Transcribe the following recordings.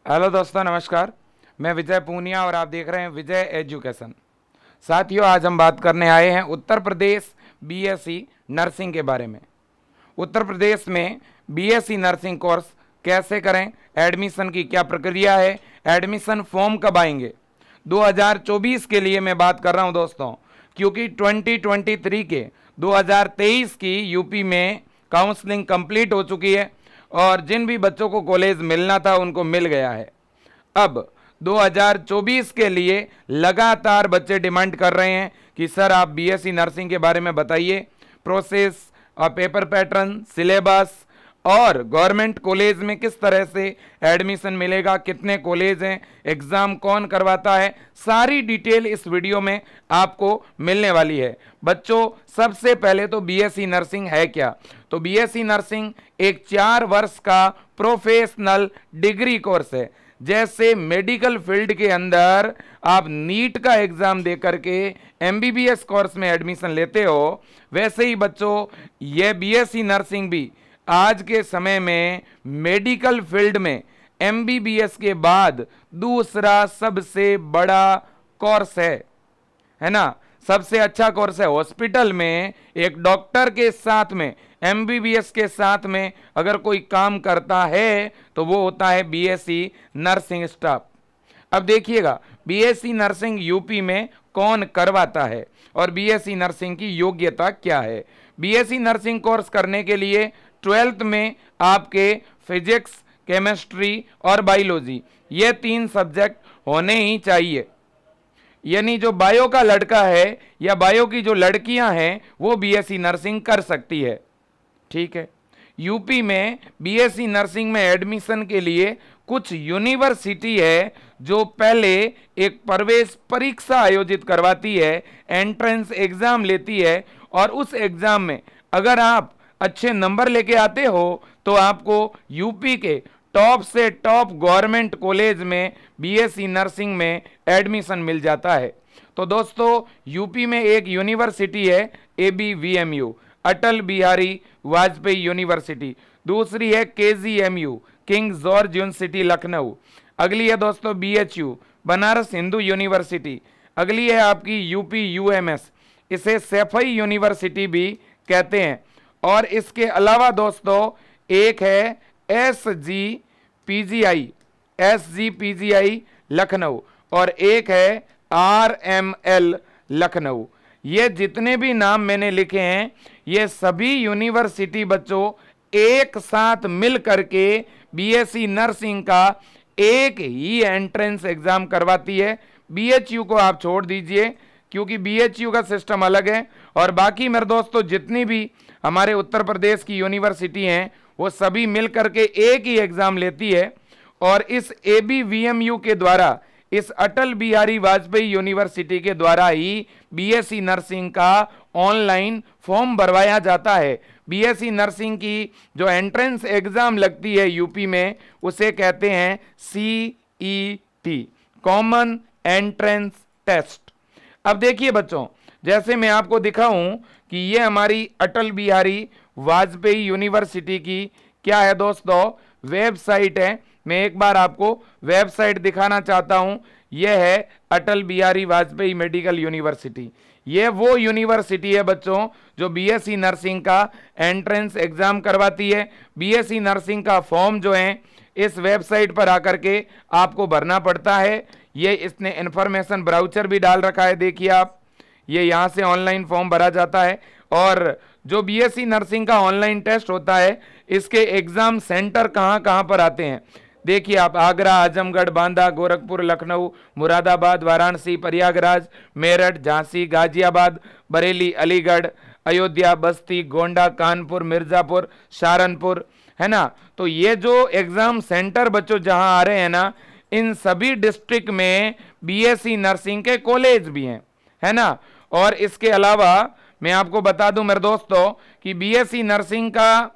Hello दोस्तों, नमस्कार। मैं विजय पूनिया और आप देख रहे हैं विजय एजुकेशन। साथियों, आज हम बात करने आए हैं उत्तर प्रदेश बीएससी नर्सिंग के बारे में। उत्तर प्रदेश में बीएससी नर्सिंग कोर्स कैसे करें, एडमिशन की क्या प्रक्रिया है, एडमिशन फॉर्म कब आएंगे। 2024 के लिए मैं बात कर रहा हूं दोस्तों, क्योंकि 2023 के 2023 की यूपी में काउंसलिंग कंप्लीट हो चुकी है और जिन भी बच्चों को कॉलेज मिलना था उनको मिल गया है। अब 2024 के लिए लगातार बच्चे डिमांड कर रहे हैं कि सर आप बीएससी नर्सिंग के बारे में बताइए, प्रोसेस और पेपर पैटर्न, सिलेबस और गवर्नमेंट कॉलेज में किस तरह से एडमिशन मिलेगा, कितने कॉलेज हैं, एग्ज़ाम कौन करवाता है, सारी डिटेल इस वीडियो में आपको मिलने वाली है। बच्चों, सबसे पहले तो बीएससी नर्सिंग है क्या? तो बीएससी नर्सिंग एक 4 वर्ष का प्रोफेशनल डिग्री कोर्स है। जैसे मेडिकल फील्ड के अंदर आप नीट का एग्जाम दे करके एमबीबीएस कोर्स में एडमिशन लेते हो, वैसे ही बच्चों ये बीएससी नर्सिंग भी आज के समय में मेडिकल फील्ड में एमबीबीएस के बाद दूसरा सबसे बड़ा कोर्स है ना। सबसे अच्छा कोर्स है। हॉस्पिटल में एक डॉक्टर के साथ में, एमबीबीएस के साथ में अगर कोई काम करता है तो वो होता है बीएससी नर्सिंग स्टाफ। अब देखिएगा, बीएससी नर्सिंग यूपी में कौन करवाता है और बीएससी नर्सिंग की योग्यता क्या है। बीएससी नर्सिंग कोर्स करने के लिए 12th में आपके फिजिक्स, केमिस्ट्री और बायोलॉजी ये 3 सब्जेक्ट होने ही चाहिए। यानी जो बायो का लड़का है या बायो की जो लड़कियां हैं वो बीएससी नर्सिंग कर सकती है। ठीक है। यूपी में बीएससी नर्सिंग में एडमिशन के लिए कुछ यूनिवर्सिटी है जो पहले एक प्रवेश परीक्षा आयोजित करवाती है, एंट्रेंस एग्जाम लेती है और उस एग्जाम में अगर आप अच्छे नंबर लेके आते हो तो आपको यूपी के टॉप से टॉप गवर्नमेंट कॉलेज में बीएससी नर्सिंग में एडमिशन मिल जाता है। तो दोस्तों, यूपी में एक यूनिवर्सिटी है एबीवीएमयू, अटल बिहारी वाजपेयी यूनिवर्सिटी। दूसरी है KGMU, king George university Lucknow. अगली है दोस्तों बीएचयू, बनारस हिंदू यूनिवर्सिटी। अगली है आपकी यूपी यूएमएस, इसे सैफई यूनिवर्सिटी भी कहते हैं। और इसके अलावा दोस्तों एक है एसजीपीजीआई लखनऊ और एक है आरएमएल लखनऊ। ये जितने भी नाम मैंने लिखे हैं ये सभी यूनिवर्सिटी बच्चों एक साथ मिल करके बीएससी नर्सिंग का एक ही एंट्रेंस एग्जाम करवाती है। बीएचयू को आप छोड़ दीजिए क्योंकि बीएचयू का सिस्टम अलग है और बाकी मेरे दोस्तों जितनी भी हमारे उत्तर प्रदेश की यूनिवर्सिटी हैं वो सभी मिल करके एक ही एग्जाम लेती है। और इस एबीवीएमयू के द्वारा, इस अटल बिहारी वाजपेयी यूनिवर्सिटी के द्वारा ही बीएससी नर्सिंग का ऑनलाइन फॉर्म भरवाया जाता है। बीएससी नर्सिंग की जो एंट्रेंस एग्जाम लगती है यूपी में उसे कहते हैं सीईटी, कॉमन एंट्रेंस टेस्ट। अब देखिए बच्चों, जैसे मैं आपको दिखाऊं कि ये हमारी अटल बिहारी वाजपेयी यूनिवर्सिटी की क्या है दोस्तों, वेबसाइट है। मैं एक बार आपको वेबसाइट दिखाना चाहता हूं। यह है अटल बिहारी वाजपेयी मेडिकल यूनिवर्सिटी। ये वो यूनिवर्सिटी है बच्चों जो बीएससी नर्सिंग का एंट्रेंस एग्जाम करवाती है। बीएससी नर्सिंग का फॉर्म जो है इस वेबसाइट पर आकर के आपको भरना पड़ता है। ये इसने इंफॉर्मेशन ब्राउचर भी डाल रखा है, देखिए आप, ये यहाँ से ऑनलाइन फॉर्म भरा जाता है। और जो बीएससी नर्सिंग का ऑनलाइन टेस्ट होता है इसके एग्जाम सेंटर कहाँ कहाँ पर आते हैं देखिए आप, आगरा, आजमगढ़, बांदा, गोरखपुर, लखनऊ, मुरादाबाद, वाराणसी, प्रयागराज, मेरठ, झांसी, गाजियाबाद, बरेली, अलीगढ़, अयोध्या, बस्ती, गोंडा, कानपुर, मिर्जापुर, सहारनपुर, है ना। तो ये जो एग्जाम सेंटर बच्चों जहां आ रहे हैं ना, इन सभी डिस्ट्रिक्ट में बीएससी नर्सिंग के कॉलेज भी हैं, है ना। और इसके अलावा मैं आपको बता दूं मेरे दोस्तों कि बीएससी नर्सिंग का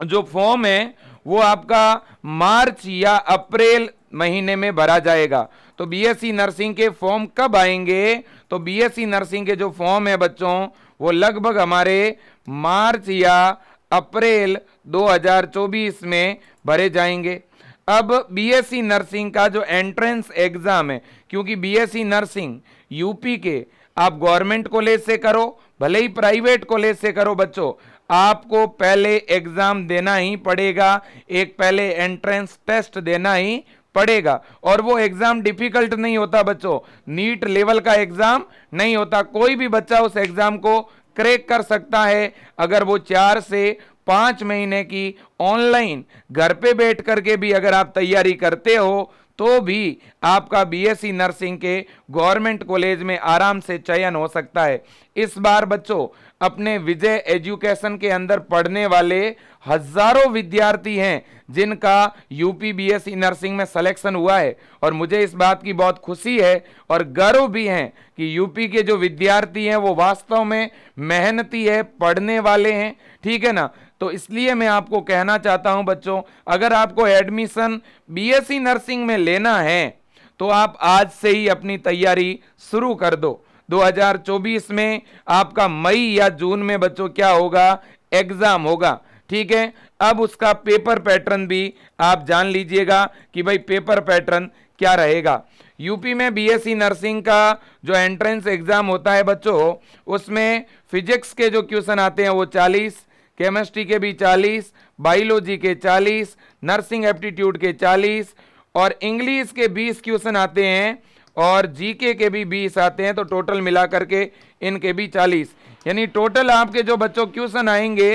जो फॉर्म है वो आपका मार्च या अप्रैल महीने में भरा जाएगा। तो बीएससी नर्सिंग के फॉर्म कब आएंगे? तो बीएससी नर्सिंग के जो फॉर्म है बच्चों वो लगभग हमारे मार्च या अप्रैल 2024 में भरे जाएंगे। अब बीएससी नर्सिंग का जो एंट्रेंस एग्जाम है, क्योंकि बीएससी नर्सिंग यूपी के आप गवर्नमेंट कॉलेज से करो भले ही प्राइवेट कॉलेज से करो बच्चों, आपको पहले एग्जाम देना ही पड़ेगा, एक पहले एंट्रेंस टेस्ट देना ही पड़ेगा। और वो एग्जाम डिफिकल्ट नहीं होता बच्चों, नीट लेवल का एग्जाम नहीं होता, कोई भी बच्चा उस एग्जाम को क्रैक कर सकता है अगर वो 4 से 5 महीने की ऑनलाइन घर पे बैठ करके भी अगर आप तैयारी करते हो तो भी आपका बीएससी नर्सिंग के गवर्नमेंट कॉलेज में आराम से चयन हो सकता है। इस बार बच्चों अपने विजय एजुकेशन के अंदर पढ़ने वाले हजारों विद्यार्थी हैं जिनका यूपी बीएससी नर्सिंग में सिलेक्शन हुआ है, और मुझे इस बात की बहुत खुशी है और गर्व भी है कि यूपी के जो विद्यार्थी हैं वो वास्तव में मेहनती है, पढ़ने वाले हैं, ठीक है ना। तो इसलिए मैं आपको कहना चाहता हूं बच्चों, अगर आपको एडमिशन बीएससी नर्सिंग में लेना है तो आप आज से ही अपनी तैयारी शुरू कर दो। 2024 में आपका मई या जून में बच्चों क्या होगा, एग्जाम होगा, ठीक है। अब उसका पेपर पैटर्न भी आप जान लीजिएगा कि भाई पेपर पैटर्न क्या रहेगा। यूपी में बीएससी नर्सिंग का जो एंट्रेंस एग्जाम होता है बच्चों, उसमें फिजिक्स के जो क्वेश्चन आते हैं वो 40, केमिस्ट्री के भी 40, बायोलॉजी के 40, नर्सिंग एप्टीट्यूड के 40 और इंग्लिश के 20 क्वेश्चन आते हैं और जीके के भी 20 आते हैं, तो टोटल मिला करके इनके भी 40, यानी टोटल आपके जो बच्चों क्वेश्चन आएंगे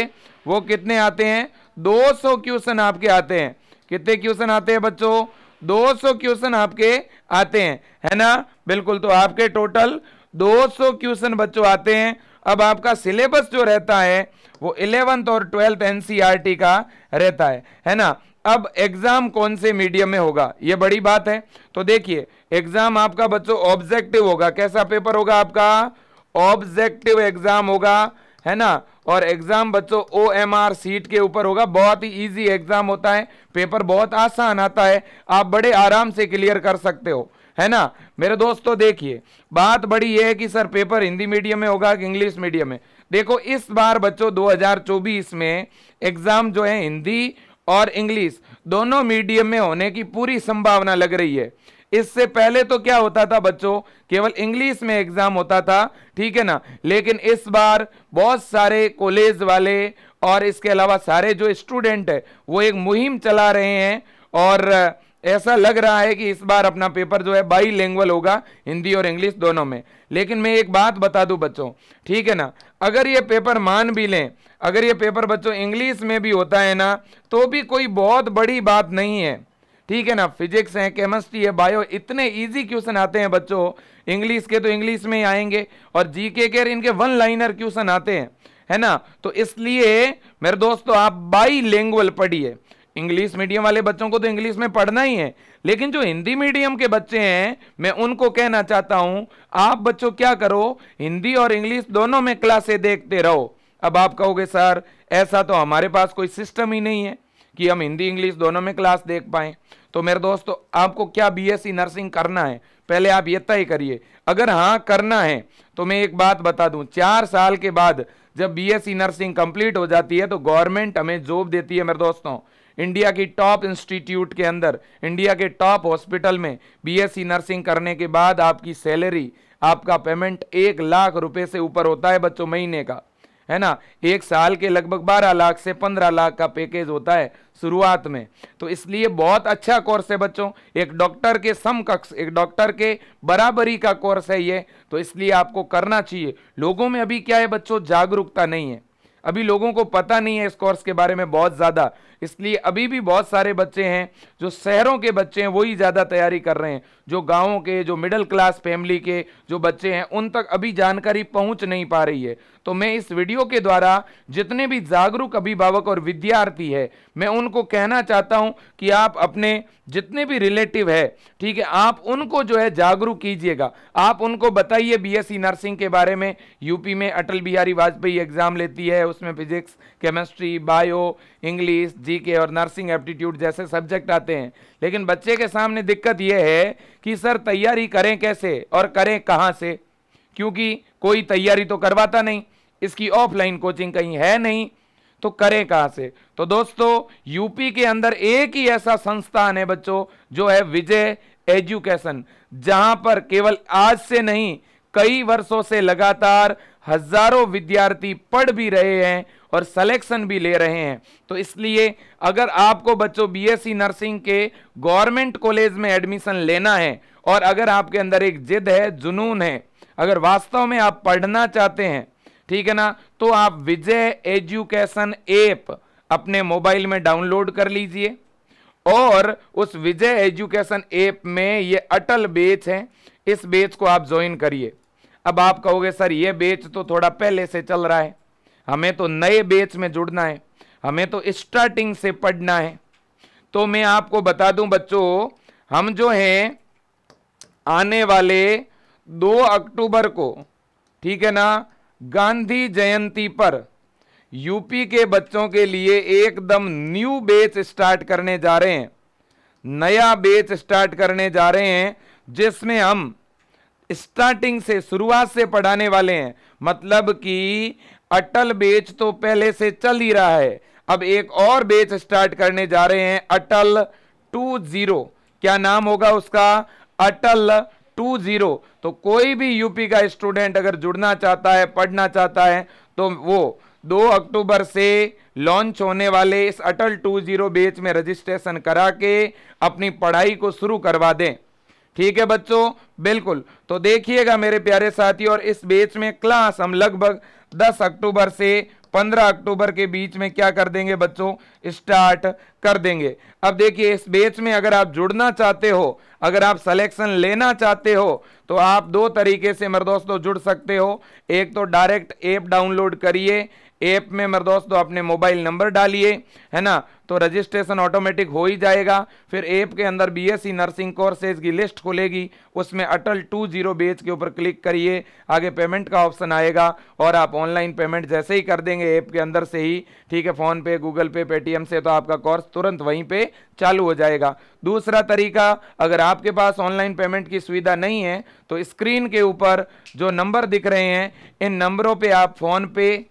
वो कितने आते हैं, 200 क्वेश्चन आपके आते हैं। कितने क्वेश्चन आते हैं बच्चों, 200 क्वेश्चन आपके आते हैं, है ना, बिल्कुल। तो आपके टोटल 200 क्वेश्चन बच्चों आते हैं। अब आपका सिलेबस जो रहता है वो 11th और 12th एनसीईआरटी का रहता है ना। अब एग्जाम कौन से मीडियम में होगा ये बड़ी बात है। तो देखिए एग्जाम आपका बच्चों ऑब्जेक्टिव होगा। कैसा पेपर होगा आपका, ऑब्जेक्टिव एग्जाम होगा, है ना। और एग्जाम बच्चों ओएमआर सीट के ऊपर होगा। बहुत ही इजी एग्जाम होता है, पेपर बहुत आसान आता है, आप बड़े आराम से क्लियर कर सकते हो, है ना। मेरे दोस्तों देखिए बात बड़ी ये है कि सर पेपर हिंदी मीडियम में होगा कि इंग्लिश मीडियम में। देखो इस बार बच्चों 2024 में एग्जाम जो है हिंदी और इंग्लिश दोनों मीडियम में होने की पूरी संभावना लग रही है। इससे पहले तो क्या होता था बच्चों, केवल इंग्लिश में एग्जाम होता था, ठीक है ना। लेकिन इस बार बहुत सारे कॉलेज वाले और इसके अलावा सारे जो स्टूडेंट है वो एक मुहिम चला रहे हैं और ऐसा लग रहा है कि इस बार अपना पेपर जो है बाईलिंगुअल होगा, हिंदी और इंग्लिश दोनों में। लेकिन मैं एक बात बता दूं बच्चों, ठीक है ना, अगर ये पेपर मान भी लें, अगर ये पेपर बच्चों इंग्लिश में भी होता है ना तो भी कोई बहुत बड़ी बात नहीं है, ठीक है ना। फिजिक्स है, केमिस्ट्री है, बायो, इतने इजी क्वेश्चन आते हैं बच्चों। इंग्लिश के तो इंग्लिश में ही आएंगे और जीके के इनके 1 लाइनर क्वेश्चन आते हैं, है ना। तो इसलिए मेरे दोस्तों आप बाईलिंगुअल पढ़िए। इंग्लिश मीडियम वाले बच्चों को तो इंग्लिश में पढ़ना ही है, लेकिन जो हिंदी मीडियम के बच्चे हैं मैं उनको कहना चाहता हूं आप बच्चों क्या करो, हिंदी और इंग्लिश दोनों में क्लासें देखते रहो। अब आप कहोगे सर ऐसा तो हमारे पास कोई सिस्टम ही नहीं है कि हम हिंदी इंग्लिश दोनों में क्लास देख पाएं। तो मेरे दोस्तों आपको क्या बीएससी नर्सिंग करना है पहले आप ये तय करिए। अगर हाँ करना है तो मैं एक बात बता दूं, 4 साल के बाद जब बीएससी नर्सिंग कंप्लीट हो जाती है तो गवर्नमेंट हमें जॉब देती है मेरे दोस्तों। इंडिया की टॉप इंस्टीट्यूट के अंदर, इंडिया के टॉप हॉस्पिटल में बीएससी नर्सिंग करने के बाद आपकी सैलरी, आपका पेमेंट 1 लाख रुपए से ऊपर होता है बच्चों महीने का, है ना। 1 साल के लगभग 12 लाख से 15 लाख का पैकेज होता है शुरुआत में। तो इसलिए बहुत अच्छा कोर्स है बच्चों, एक डॉक्टर के समकक्ष, एक डॉक्टर के बराबरी का कोर्स है ये, तो इसलिए आपको करना चाहिए। लोगों में अभी क्या है बच्चों, जागरूकता नहीं है, अभी लोगों को पता नहीं है इस कोर्स के बारे में बहुत ज़्यादा, इसलिए अभी भी बहुत सारे बच्चे हैं जो शहरों के बच्चे हैं वही ज़्यादा तैयारी कर रहे हैं। जो गांवों के, जो मिडिल क्लास फैमिली के जो बच्चे हैं उन तक अभी जानकारी पहुंच नहीं पा रही है। तो मैं इस वीडियो के द्वारा जितने भी जागरूक अभिभावक और विद्यार्थी है मैं उनको कहना चाहता हूं कि आप अपने जितने भी रिलेटिव है, ठीक है, आप उनको जो है जागरूक कीजिएगा। आप उनको बताइए बीएससी नर्सिंग के बारे में। यूपी में अटल बिहारी वाजपेयी एग्जाम लेती है, उसमें physics, chemistry, bio, English, GK और नर्सिंग एप्टीट्यूड जैसे सब्जेक्ट आते हैं। लेकिन बच्चे के सामने दिक्कत यह है कि सर तैयारी करें कैसे और करें कहां से, क्योंकि कोई तैयारी तो करवाता नहीं, इसकी ऑफलाइन कोचिंग कहीं है नहीं। तो करें कहां से? तो दोस्तों यूपी के अंदर एक ही ऐसा संस्थान है बच्चों जो है विजय एजुकेशन, जहां पर केवल आज से नहीं कई वर्षों से लगातार हजारों विद्यार्थी पढ़ भी रहे हैं और सिलेक्शन भी ले रहे हैं। तो इसलिए अगर आपको बच्चों बीएससी नर्सिंग के गवर्नमेंट कॉलेज में एडमिशन लेना है और अगर आपके अंदर एक जिद है, जुनून है, अगर वास्तव में आप पढ़ना चाहते हैं, ठीक है ना, तो आप विजय एजुकेशन ऐप अपने मोबाइल में डाउनलोड कर लीजिए और उस विजय एजुकेशन ऐप में ये अटल बैच है, इस बैच को आप ज्वाइन करिए। अब आप कहोगे सर ये बैच तो थोड़ा पहले से चल रहा है, हमें तो नए बैच में जुड़ना है, हमें तो स्टार्टिंग से पढ़ना है। तो मैं आपको बता दूं बच्चों, हम जो हैं आने वाले 2 अक्टूबर को, ठीक है ना, गांधी जयंती पर यूपी के बच्चों के लिए एकदम न्यू बैच स्टार्ट करने जा रहे हैं, नया बैच स्टार्ट करने जा रहे हैं, जिसमें हम स्टार्टिंग से, शुरुआत से पढ़ाने वाले हैं। मतलब कि अटल बैच तो पहले से चल ही रहा है, अब एक और बैच स्टार्ट करने जा रहे हैं, अटल 20। क्या नाम होगा उसका? अटल 20। तो कोई भी यूपी का स्टूडेंट अगर जुड़ना चाहता है, पढ़ना चाहता है, तो वो 2 अक्टूबर से लॉन्च होने वाले इस अटल 20 बैच में रजिस्ट्रेशन करा के अपनी पढ़ाई को शुरू करवा दें। ठीक है बच्चों, बिल्कुल। तो देखिएगा मेरे प्यारे साथी, और इस बैच में क्लास हम लगभग 10 अक्टूबर से 15 अक्टूबर के बीच में क्या कर देंगे बच्चों, स्टार्ट कर देंगे। अब देखिए इस बैच में अगर आप जुड़ना चाहते हो, अगर आप सिलेक्शन लेना चाहते हो, तो आप 2 तरीके से मेरे दोस्तों जुड़ सकते हो। एक तो डायरेक्ट ऐप डाउनलोड करिए, ऐप में मेरे दोस्तों अपने मोबाइल नंबर डालिए, है ना, तो रजिस्ट्रेशन ऑटोमेटिक हो ही जाएगा। फिर ऐप के अंदर बीएससी नर्सिंग कोर्सेज की लिस्ट खुलेगी, उसमें अटल 20 बैच के ऊपर क्लिक करिए, आगे पेमेंट का ऑप्शन आएगा और आप ऑनलाइन पेमेंट जैसे ही कर देंगे ऐप के अंदर से ही, ठीक है, फोन पे, गूगल पे, पेटीएम से, तो आपका कोर्स तुरंत वहीं पे चालू हो जाएगा। दूसरा तरीका, अगर आपके पास ऑनलाइन पेमेंट की सुविधा नहीं है, तो स्क्रीन के ऊपर जो नंबर दिख रहे हैं, इन नंबरों पे आप फोन पे,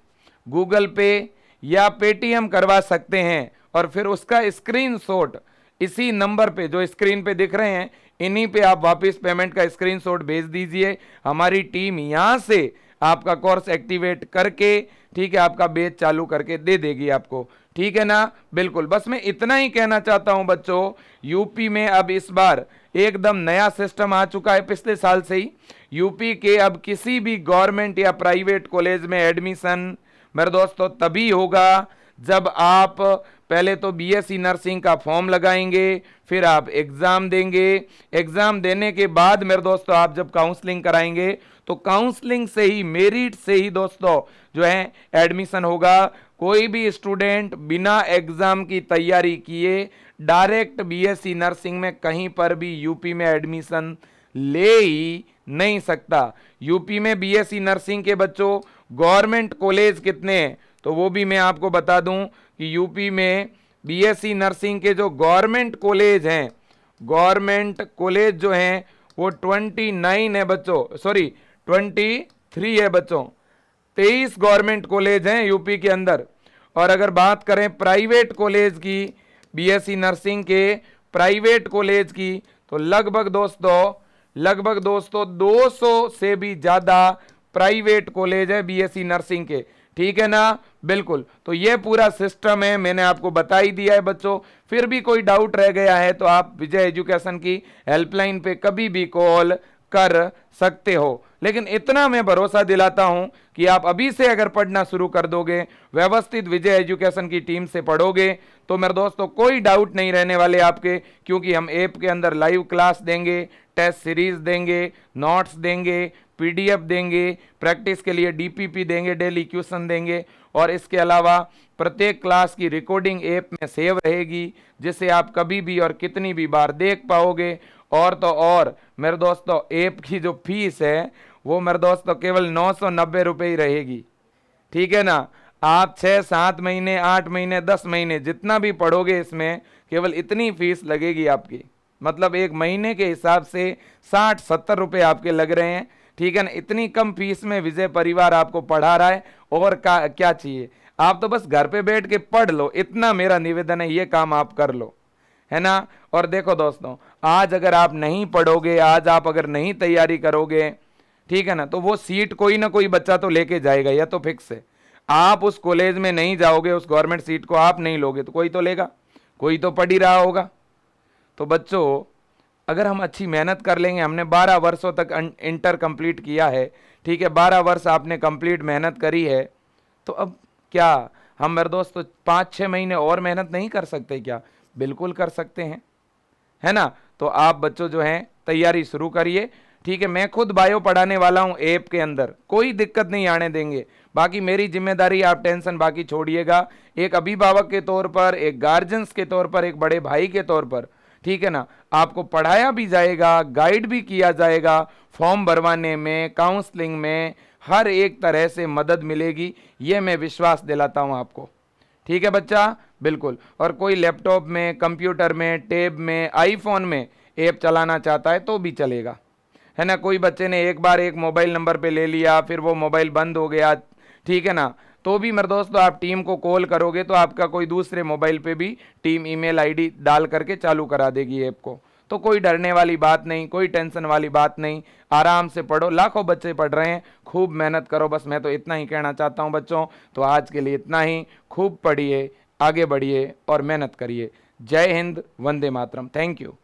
गूगल पे या पेटीएम करवा सकते हैं और फिर उसका स्क्रीनशॉट इसी नंबर पे जो स्क्रीन पे दिख रहे हैं, इन्हीं पे आप वापस पेमेंट का स्क्रीनशॉट भेज दीजिए। हमारी टीम यहां से आपका कोर्स एक्टिवेट करके, ठीक है, आपका बैच चालू करके दे देगी आपको। ठीक है ना, बिल्कुल। बस मैं इतना ही कहना चाहता हूं बच्चों, यूपी में अब इस बार एकदम नया सिस्टम आ चुका है, पिछले साल से ही यूपी के अब किसी भी गवर्नमेंट या प्राइवेट कॉलेज में एडमिशन मेरे दोस्तों तभी होगा जब आप पहले तो बीएससी नर्सिंग का फॉर्म लगाएंगे, फिर आप एग्जाम देंगे, एग्जाम देने के बाद मेरे दोस्तों आप जब काउंसलिंग कराएंगे, तो काउंसलिंग से ही, मेरिट से ही दोस्तों जो है एडमिशन होगा। कोई भी स्टूडेंट बिना एग्जाम की तैयारी किए डायरेक्ट बीएससी नर्सिंग में कहीं पर भी यूपी में एडमिशन ले ही नहीं सकता। यूपी में बीएससी नर्सिंग के बच्चों गवर्नमेंट कॉलेज कितने हैं, तो वो भी मैं आपको बता दूं कि यूपी में बीएससी नर्सिंग के जो गवर्नमेंट कॉलेज हैं, गवर्नमेंट कॉलेज जो हैं वो 29 है बच्चों, सॉरी 23 है बच्चों, 23 गवर्नमेंट कॉलेज हैं यूपी के अंदर। और अगर बात करें प्राइवेट कॉलेज की, बीएससी नर्सिंग के प्राइवेट कॉलेज की, तो लगभग दोस्तों 200 से भी ज्यादा प्राइवेट कॉलेज है बीएससी नर्सिंग के। ठीक है ना, बिल्कुल। तो ये पूरा सिस्टम है, मैंने आपको बता ही दिया है बच्चों। फिर भी कोई डाउट रह गया है तो आप विजय एजुकेशन की हेल्पलाइन पे कभी भी कॉल कर सकते हो। लेकिन इतना मैं भरोसा दिलाता हूं कि आप अभी से अगर पढ़ना शुरू कर दोगे, व्यवस्थित विजय एजुकेशन की टीम से पढ़ोगे, तो मेरे दोस्तों कोई डाउट नहीं रहने वाले आपके, क्योंकि हम ऐप के अंदर लाइव क्लास देंगे, टेस्ट सीरीज देंगे, नोट्स देंगे, पीडीएफ देंगे, प्रैक्टिस के लिए डीपीपी देंगे, डेली क्वेश्चन देंगे, और इसके अलावा प्रत्येक क्लास की रिकॉर्डिंग ऐप में सेव रहेगी, जिसे आप कभी भी और कितनी भी बार देख पाओगे। और तो और मेरे दोस्तों ऐप की जो फीस है वो मेरे दोस्तों केवल 990 रुपये ही रहेगी। ठीक है ना, आप 6, 7 महीने, 8 महीने, 10 महीने जितना भी पढ़ोगे इसमें केवल इतनी फीस लगेगी आपकी। मतलब एक महीने के हिसाब से 60-70 रुपये आपके लग रहे हैं। ठीक है ना, इतनी कम फीस में विजय परिवार आपको पढ़ा रहा है, और क्या चाहिए। आप तो बस घर पे बैठ के पढ़ लो, इतना मेरा निवेदन है, ये काम आप कर लो, है ना। और देखो दोस्तों, आज अगर आप नहीं पढ़ोगे, आज आप अगर नहीं तैयारी करोगे, ठीक है ना, तो वो सीट कोई ना कोई बच्चा तो लेके जाएगा, यह तो फिक्स है। आप उस कॉलेज में नहीं जाओगे, उस गवर्नमेंट सीट को आप नहीं लोगे, तो कोई तो लेगा, कोई तो पढ़ ही रहा होगा। तो बच्चों, अगर हम अच्छी मेहनत कर लेंगे, हमने 12 वर्षों तक इंटर कंप्लीट किया है, ठीक है, 12 वर्ष आपने कंप्लीट मेहनत करी है, तो अब क्या हम मेरे दोस्त 5-6 महीने और मेहनत नहीं कर सकते क्या? बिल्कुल कर सकते हैं, है ना। तो आप बच्चों जो हैं तैयारी शुरू करिए, ठीक है। मैं खुद बायो पढ़ाने वाला हूं ऐप के अंदर, कोई दिक्कत नहीं आने देंगे। बाकी मेरी जिम्मेदारी, आप टेंशन बाकी छोड़िएगा, एक अभिभावक के तौर पर, एक गार्जियंस के तौर पर, एक बड़े भाई के तौर पर, ठीक है ना, आपको पढ़ाया भी जाएगा, गाइड भी किया जाएगा, फॉर्म भरवाने में, काउंसलिंग में, हर एक तरह से मदद मिलेगी, ये मैं विश्वास दिलाता हूं आपको, ठीक है बच्चा, बिल्कुल। और कोई लैपटॉप में, कंप्यूटर में, टैब में, आईफोन में ऐप चलाना चाहता है तो भी चलेगा, है ना। कोई बच्चे ने एक बार एक मोबाइल नंबर पे ले लिया, फिर वो मोबाइल बंद हो गया, ठीक है ना, तो भी मेरे दोस्तों आप टीम को कॉल करोगे तो आपका कोई दूसरे मोबाइल पे भी टीम ईमेल आईडी डाल करके चालू करा देगी ऐप को। तो कोई डरने वाली बात नहीं, कोई टेंशन वाली बात नहीं, आराम से पढ़ो, लाखों बच्चे पढ़ रहे हैं, खूब मेहनत करो, बस मैं तो इतना ही कहना चाहता हूं बच्चों। तो आज के लिए इतना ही, खूब पढ़िए, आगे बढ़िए और मेहनत करिए। जय हिंद, वंदे मातरम, थैंक यू।